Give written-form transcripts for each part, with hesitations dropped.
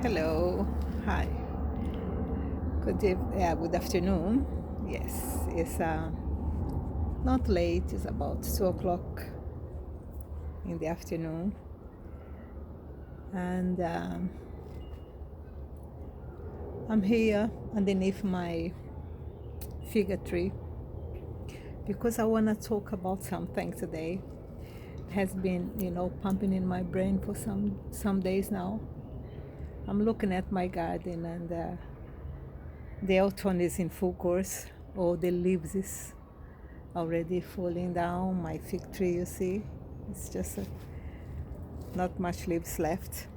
Hello. Hi. Good afternoon. Yes, it's not late. It's about 2 o'clock in the afternoon, and I'm here underneath my fig tree because I want to talk about something today. Has been, pumping in my brain for some days now. I'm looking at my garden, and the autumn is in full course. All the leaves is already falling down. My fig tree, you see, it's just not much leaves left.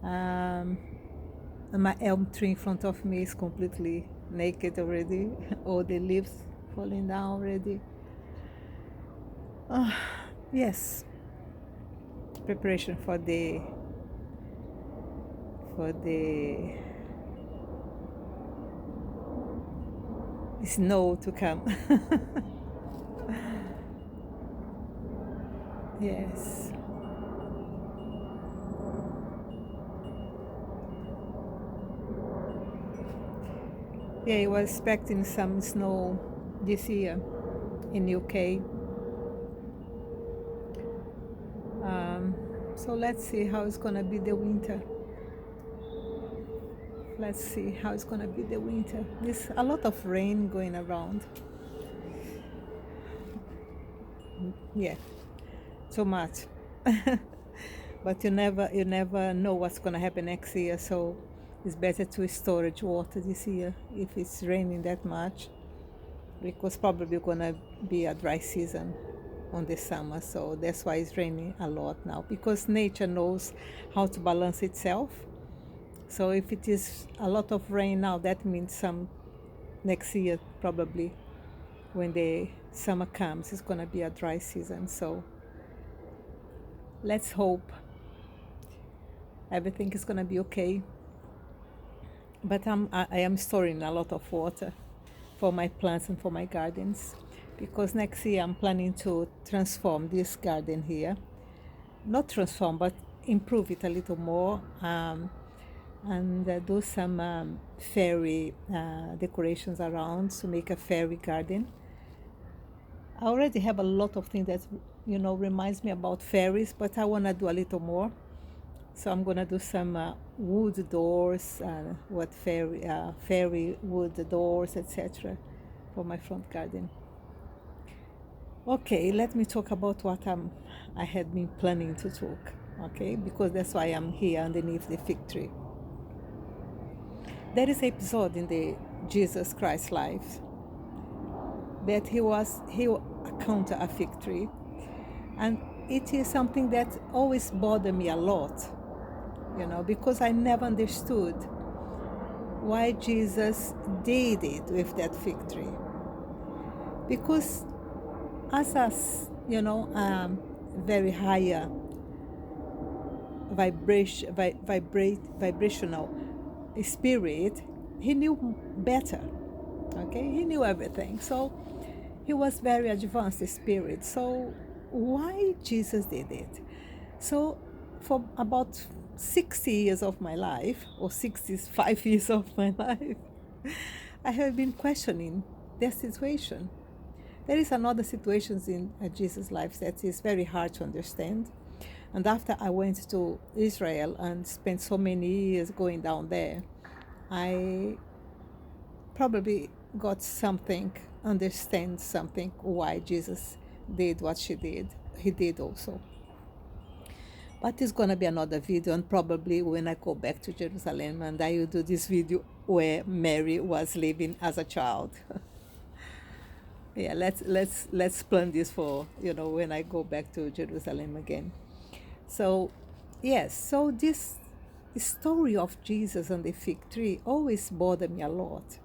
And my elm tree in front of me is completely naked already. All the leaves falling down already. Yes, preparation for the snow to come. Yes. Yeah, I was expecting some snow this year in UK. So let's see how it's gonna be the winter. Let's see how it's gonna be the winter. There's a lot of rain going around. Yeah, too much. But you never know what's gonna happen next year. So it's better to storage water this year if it's raining that much, because probably gonna be a dry season on the summer. So that's why it's raining a lot now, because nature knows how to balance itself. So if it is a lot of rain now, that means some next year probably when the summer comes, it's gonna be a dry season. So let's hope everything is gonna be okay. But I am storing a lot of water for my plants and for my gardens, because next year I'm planning to transform this garden here. Not transform, but improve it a little more, and do some fairy decorations around to make a fairy garden. I already have a lot of things that reminds me about fairies, but I want to do a little more. So I'm gonna do some wood doors, fairy wood doors, etc., for my front garden. Okay, let me talk about what I had been planning to talk. Okay, because that's why I'm here underneath the fig tree. There is an episode in the Jesus Christ life that he encountered a fig tree, and it is something that always bothered me a lot, because I never understood why Jesus did it with that fig tree. Because as us, very higher vibrational spirit, he knew better. Okay, he knew everything. So he was very advanced spirit. So why Jesus did it? So for about 60 years of my life, or 65 years of my life, I have been questioning their situation. There is another situations in Jesus' life that is very hard to understand. And after I went to Israel and spent so many years going down there, I probably got something, understand something why Jesus did what he did also. But it's gonna be another video, and probably when I go back to Jerusalem, and I will do this video where Mary was living as a child. Yeah, let's plan this for when I go back to Jerusalem again. So yes, so this story of Jesus and the fig tree always bothered me a lot.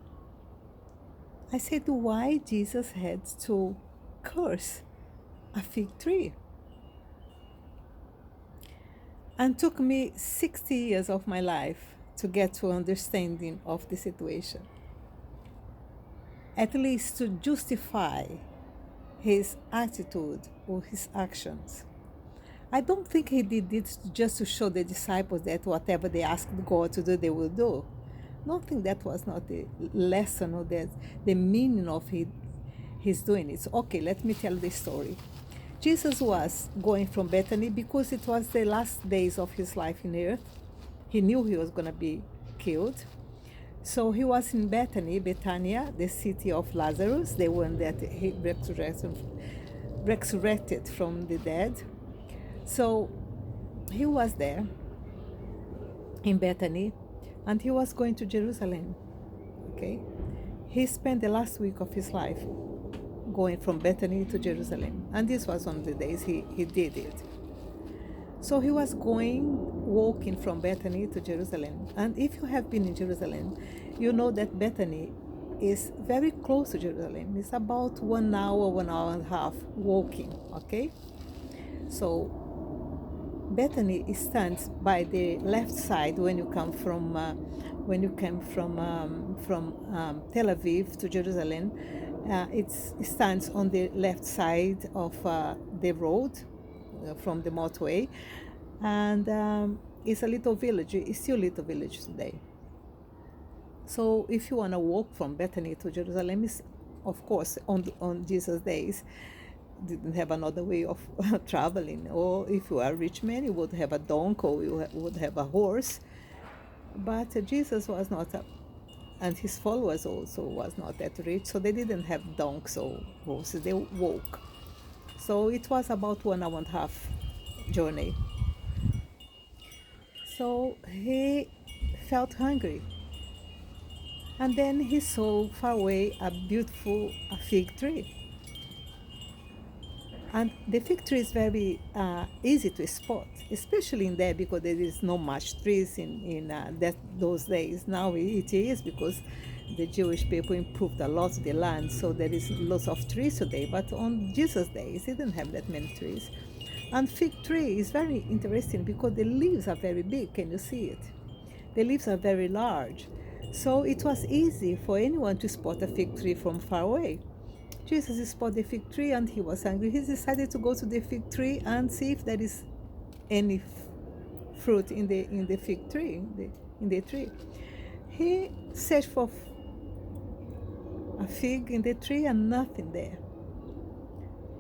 I said, why Jesus had to curse a fig tree? And took me 60 years of my life to get to understanding of the situation. At least to justify his attitude or his actions. I don't think he did it just to show the disciples that whatever they asked God to do, they will do. I don't think that was not the lesson or the meaning of his doing it. So, okay, let me tell the story. Jesus was going from Bethany because it was the last days of his life in earth. He knew he was going to be killed. So he was in Bethany, Bethania, the city of Lazarus, the one that he resurrected from the dead. So he was there in Bethany, and he was going to Jerusalem. Okay, he spent the last week of his life going from Bethany to Jerusalem, and this was one of the days he did it. So he was walking from Bethany to Jerusalem. And if you have been in Jerusalem, you know that Bethany is very close to Jerusalem. It's about 1 hour, 1 hour and a half walking, okay? So Bethany stands by the left side when you come from Tel Aviv to Jerusalem. It stands on the left side of the road from the motorway, and it's a little village. It's still a little village today. So if you want to walk from Bethany to Jerusalem, it's, of course, on Jesus' days, didn't have another way of traveling. Or if you are a rich man, you would have a donkey, or you would have a horse. But Jesus was not, and his followers also was not that rich, so they didn't have donkeys or horses. They walk. So it was about 1 hour and a half journey. So he felt hungry. And then he saw far away a beautiful fig tree. And the fig tree is very easy to spot, especially in there because there is not much trees in those days. Now it is because the Jewish people improved a lot the land, so there is lots of trees today. But on Jesus' days, they didn't have that many trees. And fig tree is very interesting because the leaves are very big. Can you see it? The leaves are very large. So it was easy for anyone to spot a fig tree from far away. Jesus spotted the fig tree and he was hungry. He decided to go to the fig tree and see if there is any fruit in the fig tree, in the tree. He searched for a fig in the tree and nothing there.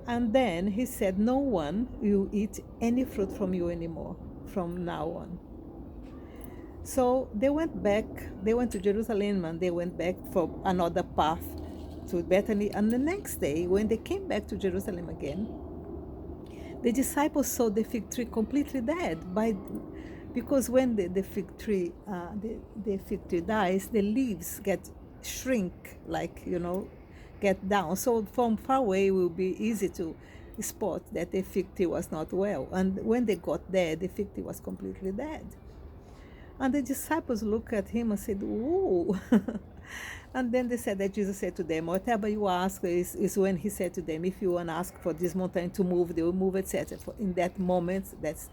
And then he said, "No one will eat any fruit from you anymore from now on." So they went back, they went to Jerusalem and they went back for another path to Bethany. And the next day, when they came back to Jerusalem again, the disciples saw the fig tree completely dead. Because when the fig tree dies, the leaves shrink, get down. So from far away, it will be easy to spot that the fig tree was not well. And when they got there, the fig tree was completely dead. And the disciples looked at him and said, "Whoa." And then they said that Jesus said to them, "Whatever you ask," is when he said to them, "If you want to ask for this mountain to move, they will move," etc. In that moment, that's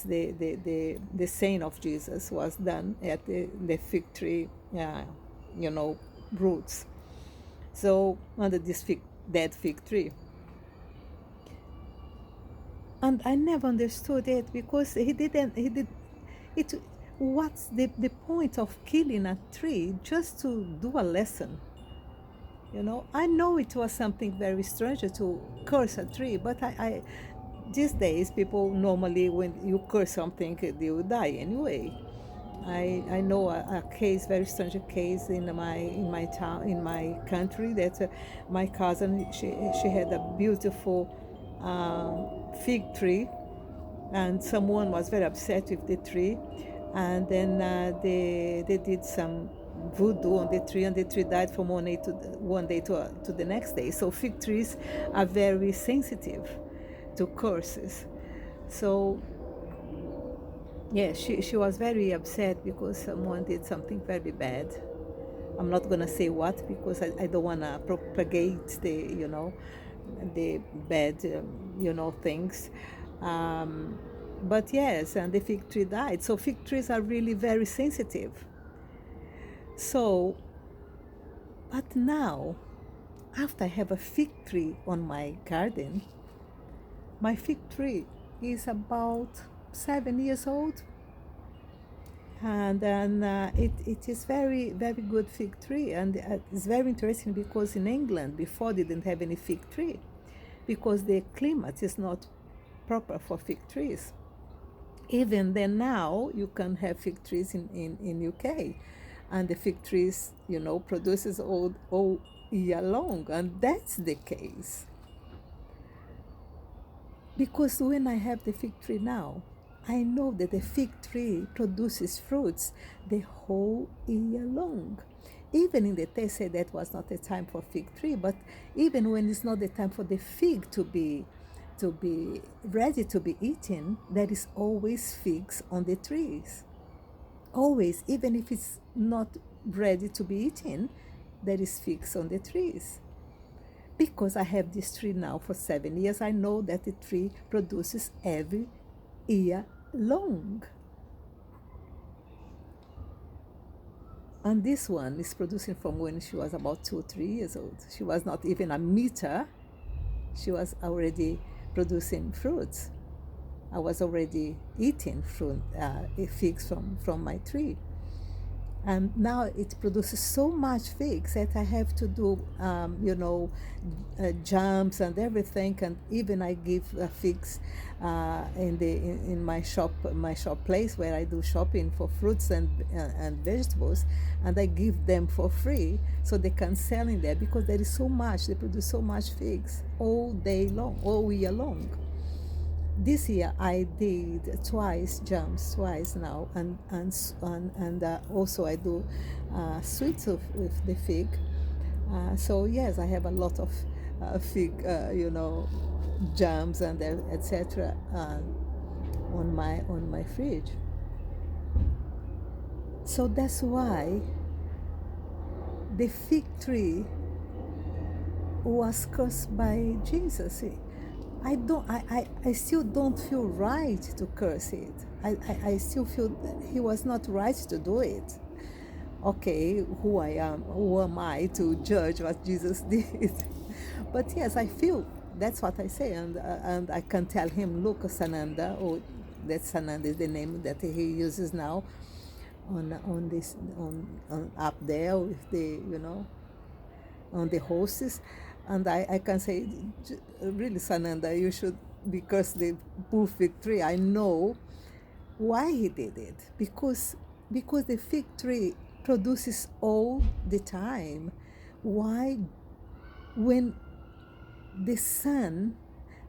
the saying of Jesus was done at the fig tree, roots. So under this dead fig tree. And I never understood it because what's the point of killing a tree just to do a lesson? I know it was something very strange to curse a tree, but I these days people normally when you curse something they will die anyway. I know a case, very strange case in my town, in my country, that my cousin, she had a beautiful fig tree, and someone was very upset with the tree, and then they did some voodoo on the tree, and the tree died from one day to the next day. So fig trees are very sensitive to curses. So yeah, she was very upset because someone did something very bad. I'm not gonna say what because I don't wanna propagate the bad things. But yes, and the fig tree died. So fig trees are really very sensitive. So, but now, after I have a fig tree on my garden, my fig tree is about 7 years old, and then it is very very good fig tree, and it's very interesting because in England before they didn't have any fig tree because the climate is not proper for fig trees. Even then now you can have fig trees in UK, and the fig trees produces all year long, and that's the case. Because when I have the fig tree now, I know that the fig tree produces fruits the whole year long. Even in the text said that was not the time for fig tree, but even when it's not the time for the fig to be ready to be eaten, there is always figs on the trees. Always, even if it's not ready to be eaten, there is figs on the trees. Because I have this tree now for 7 years, I know that the tree produces every year long. And this one is producing from when she was about 2 or 3 years old. She was not even a meter. She was already producing fruits. I was already eating figs from my tree. And now it produces so much figs that I have to do, jams and everything. And even I give figs in my shop place where I do shopping for fruits and vegetables, and I give them for free so they can sell in there because there is so much. They produce so much figs all day long, all year long. This year I did jams twice now, and also I do sweets with the fig. So yes, I have a lot of fig, jams and etc. On my fridge. So that's why the fig tree was cursed by Jesus. I still don't feel right to curse it. I still feel that he was not right to do it. Okay, who am I to judge what Jesus did? But yes, I feel that's what I say, and I can tell him, look, Sananda, or that Sananda is the name that he uses now on this on up there with the on the hosts, and I can say, really, Sananda, you should, because the poor fig tree, I know why he did it, because the fig tree produces all the time. Why, when the son,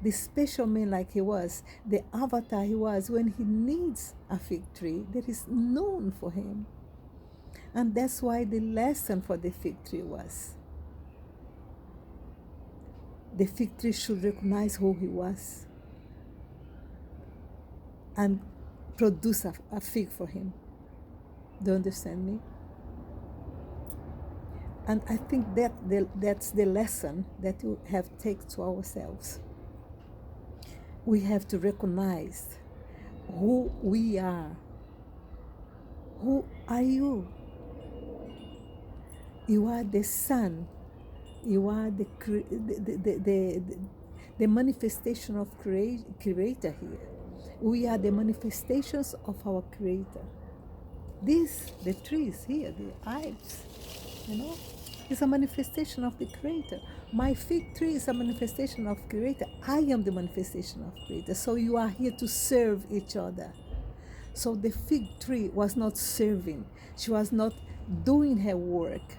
the special man like he was, the avatar he was, when he needs a fig tree, there is none for him. And that's why the lesson for the fig tree was, the fig tree should recognize who he was and produce a fig for him. Do you understand me? And I think that's the lesson that we have to take to ourselves. We have to recognize who we are. Who are you? You are the Son. You are the manifestation of Creator here. We are the manifestations of our Creator. The trees here, the Ives, is a manifestation of the Creator. My fig tree is a manifestation of Creator. I am the manifestation of Creator. So you are here to serve each other. So the fig tree was not serving. She was not doing her work.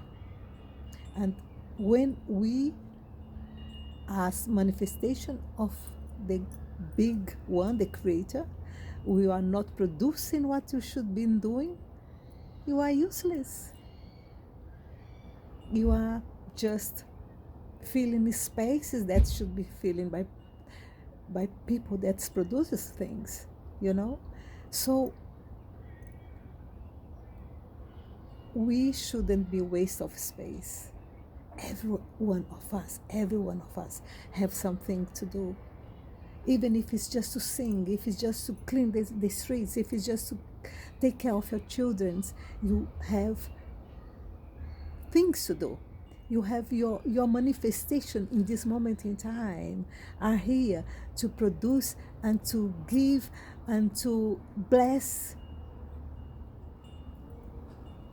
And when we, as manifestation of the big one, the Creator, we are not producing what you should be doing, you are useless. You are just filling spaces that should be filled by people that produces things, So we shouldn't be waste of space. Every one of us have something to do. Even if it's just to sing, if it's just to clean the streets, if it's just to take care of your children, you have things to do. You have your manifestation in this moment in time are here to produce and to give and to bless.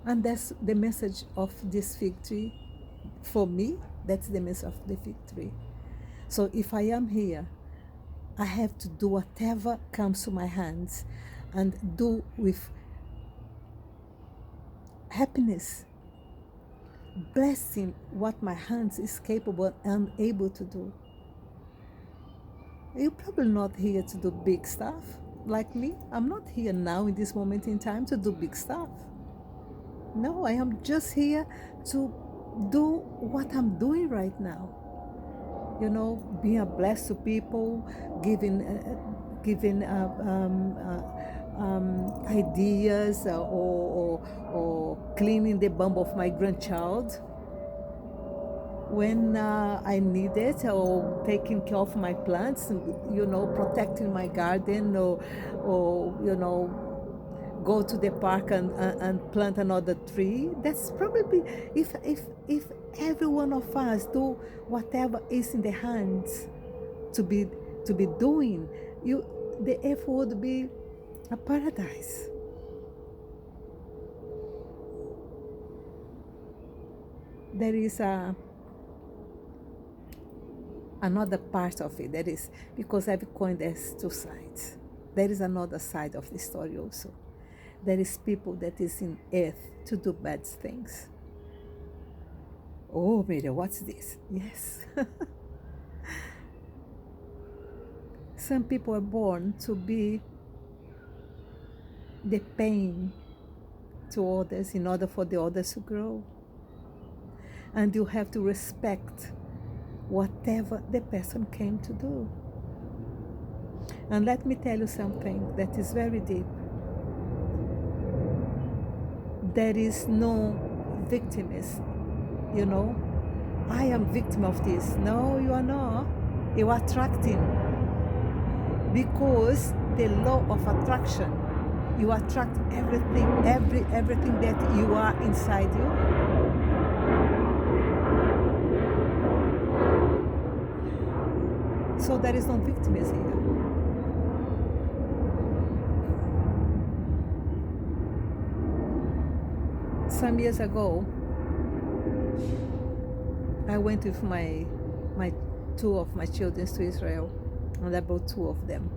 And that's the message of this fig tree. For me, that's the message of the fig tree. So if I am here, I have to do whatever comes to my hands and do with happiness, blessing what my hands is capable and able to do. You're probably not here to do big stuff like me. I'm not here now in this moment in time to do big stuff. No, I am just here to do what I'm doing right now. You know, being a bless to people, giving ideas or cleaning the bum of my grandchild when I need it, or taking care of my plants, you know, protecting my garden, or you know, go to the park and plant another tree. That's probably, if every one of us do whatever is in the hands to be doing, the earth would be a paradise. There is another part of it. That is, because every coin has two sides. There is another side of the story also. There is people that is in earth to do bad things. Oh, Miriam, what's this? Yes. Some people are born to be the pain to others in order for the others to grow. And you have to respect whatever the person came to do. And let me tell you something that is very deep. There is no victimism, you know. I am victim of this. No, you are not. You are attracting. Because the law of attraction, you attract everything, everything that you are inside you. So there is no victimism here. Some years ago, I went with my two of my children to Israel, and I brought two of them.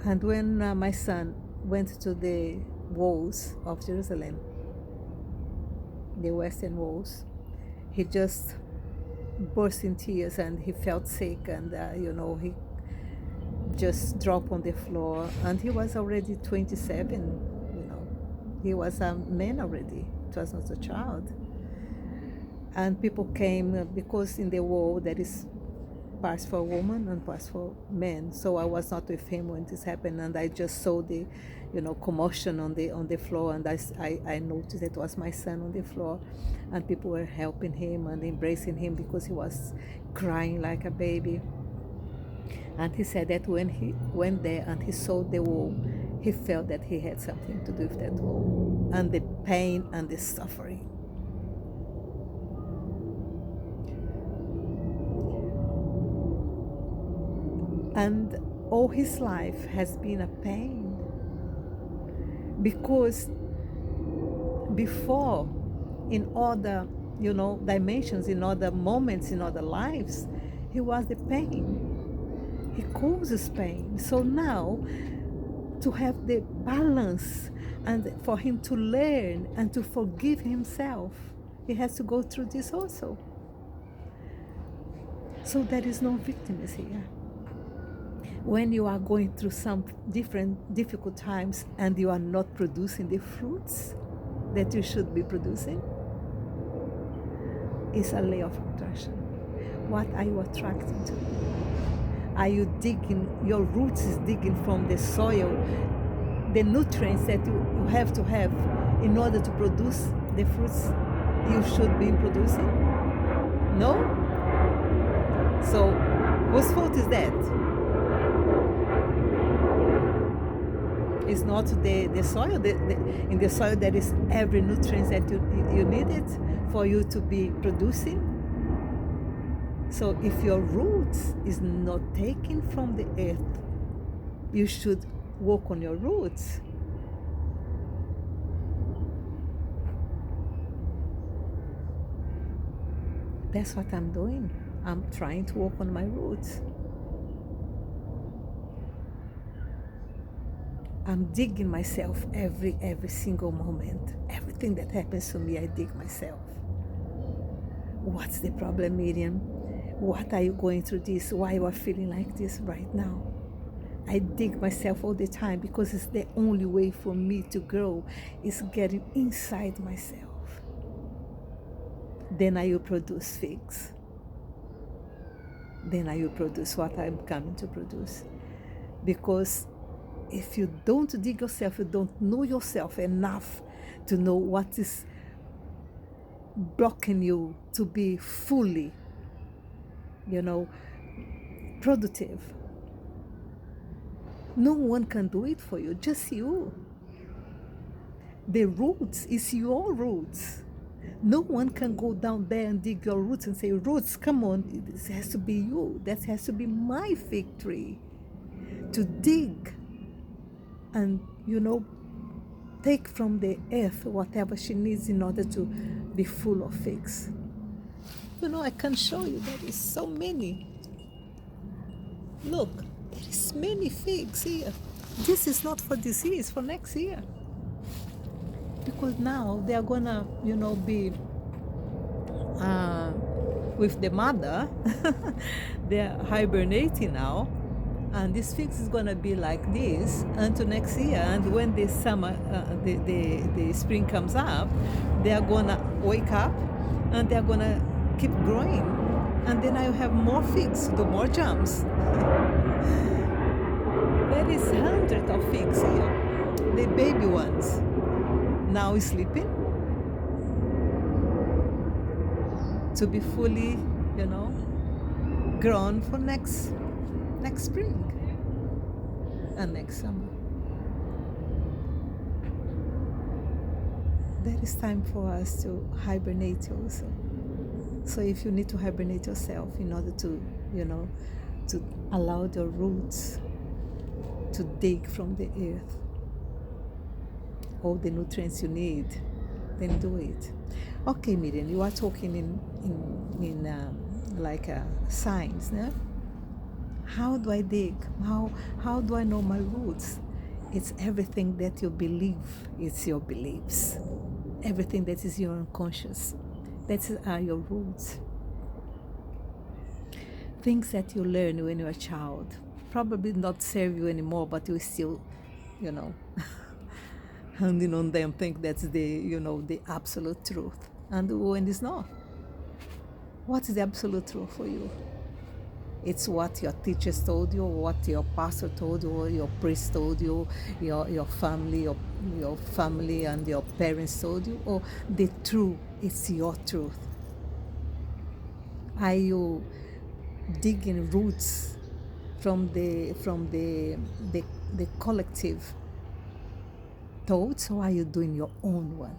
And when my son went to the walls of Jerusalem, the western walls, he just burst in tears and he felt sick, and you know, he just dropped on the floor. And he was already 27. He was a man already. It was not a child. And people came, because in the wall there is parts for women and parts for men. So I was not with him when this happened, and I just saw the, you know, commotion on the floor, and I noticed it was my son on the floor, and people were helping him and embracing him because he was crying like a baby. And he said that when he went there and he saw the wall, he felt that he had something to do with that wall and the pain and the suffering. And all his life has been a pain, because before, in other, you know, dimensions, in other moments, in other lives, he was the pain. He causes pain. So now, to have the balance and for him to learn and to forgive himself, he has to go through this also. So there is no victimism here. When you are going through some difficult times and you are not producing the fruits that you should be producing, it's a law of attraction. What are you attracting to? Are you digging, your roots is digging from the soil, the nutrients that you have to have in order to produce the fruits you should be producing? No? So, whose fault is that? It's not the soil. In the soil there is every nutrient that you need it for you to be producing. So if your roots is not taken from the earth, you should work on your roots. That's what I'm doing. I'm trying to work on my roots. I'm digging myself every single moment. Everything that happens to me, I dig myself. What's the problem, Miriam? What are you going through this? Why you are feeling like this right now? I dig myself all the time because it's the only way for me to grow is getting inside myself. Then I will produce figs. Then I will produce what I'm coming to produce. Because if you don't dig yourself, you don't know yourself enough to know what is blocking you to be fully, productive. No one can do it for you, just you. The roots is your roots. No one can go down there and dig your roots and say, roots, come on, this has to be you. That has to be my fig tree. To dig and, take from the earth whatever she needs in order to be full of figs. I can show you there is so many. Look, there is many figs here. This is not for this year, it's for next year. Because now they are gonna, be with the mother. They are hibernating now. And this fig is gonna be like this until next year. And when the summer, the spring comes up, they are gonna wake up and they are gonna keep growing. And then I will have more figs to do more jams. There is hundreds of figs here. The baby ones now sleeping to be fully, grown for next spring and next summer. There is time for us to hibernate also. So if you need to hibernate yourself in order to, to allow the roots to dig from the earth all the nutrients you need, then do it. Okay, Miriam, you are talking in science, no? How do I dig? How do I know my roots? It's everything that you believe. It's your beliefs. Everything that is your unconscious. That are your roots. Things that you learn when you're a child probably not serve you anymore, but you still, handing on them, think that's the, the absolute truth. And when it's not. What is the absolute truth for you? It's what your teachers told you, or what your pastor told you, or your priest told you, your family, your family and your parents told you, or the truth, it's your truth. Are you digging roots from the collective thoughts, or are you doing your own one?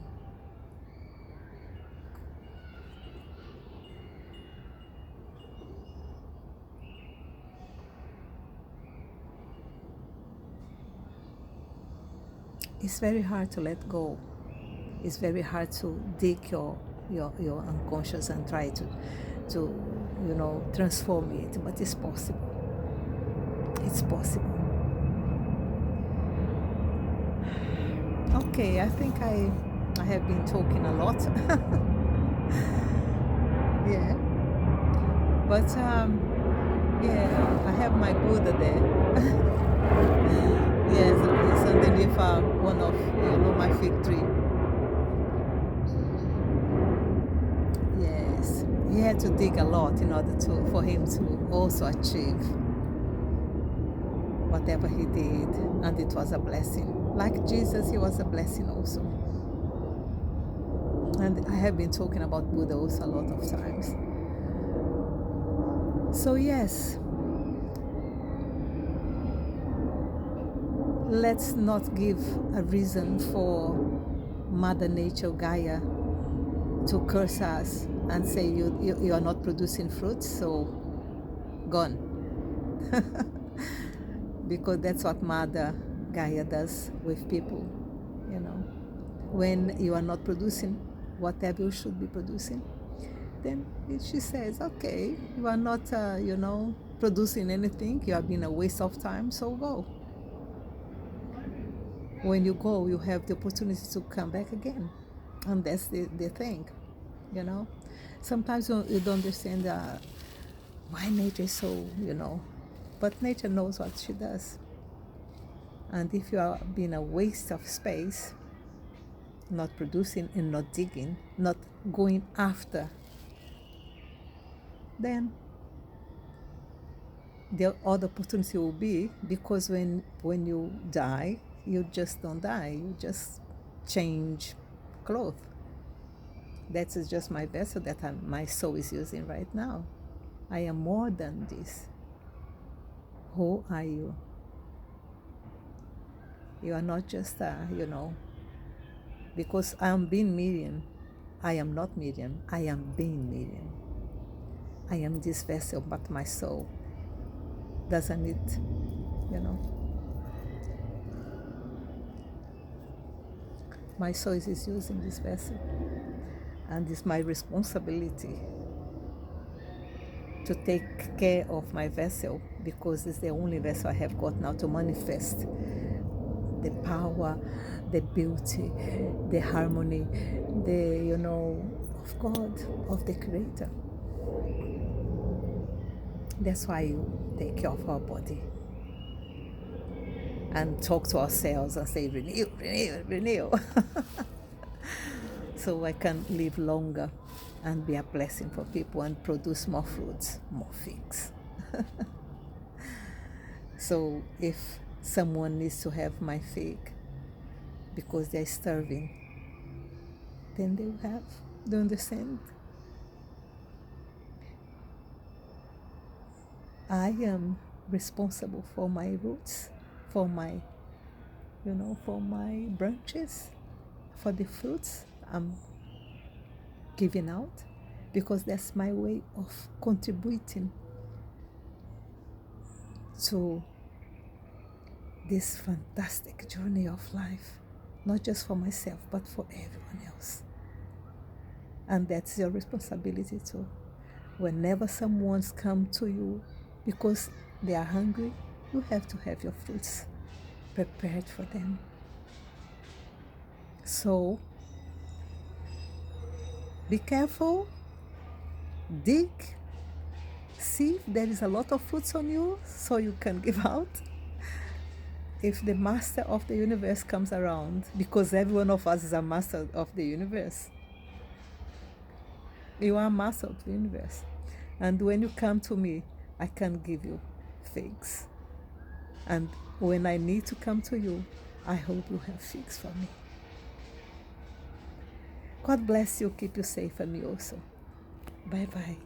It's very hard to let go. It's very hard to dig your unconscious and try to transform it, but it's possible. It's possible. Okay, I think I have been talking a lot. Yeah. But I have my Buddha there. Yes, it's underneath one of my fig tree. Yes, he had to dig a lot in order for him to also achieve whatever he did, and it was a blessing. Like Jesus, he was a blessing also. And I have been talking about Buddha also a lot of times. So yes, let's not give a reason for Mother Nature, Gaia, to curse us and say you are not producing fruits, so gone. Because that's what Mother Gaia does with people, you know. When you are not producing whatever you should be producing, then she says, okay, you are not, producing anything, you have been a waste of time, so go. When you go, you have the opportunity to come back again. And that's the thing, you know. Sometimes you don't understand why nature is so, but nature knows what she does. And if you are being a waste of space, not producing and not digging, not going after, then the other opportunity will be, because when you die, you just don't die, you just change clothes. That is just my vessel that my soul is using right now. I am more than this. Who are you? You are not just because I am being Miriam. I am not Miriam. I am being Miriam. I am this vessel, but my soul doesn't need, my soul is using this vessel. And it's my responsibility to take care of my vessel, because it's the only vessel I have got now to manifest the power, the beauty, the harmony, of God, of the Creator. That's why you take care of our body and talk to ourselves and say, renew, renew, renew. So I can live longer and be a blessing for people and produce more fruits, more figs. So if someone needs to have my fig because they're starving, then they will have. Do you understand? I am responsible for my roots, for my, for my branches, for the fruits I'm giving out, because that's my way of contributing to this fantastic journey of life, not just for myself, but for everyone else. And that's your responsibility too. Whenever someone's come to you because they are hungry, you have to have your fruits prepared for them. So be careful, dig, see if there is a lot of fruits on you so you can give out. If the master of the universe comes around, because every one of us is a master of the universe. You are a master of the universe. And when you come to me, I can give you figs. And when I need to come to you, I hope you have figs for me. God bless you, keep you safe, and me also. Bye-bye.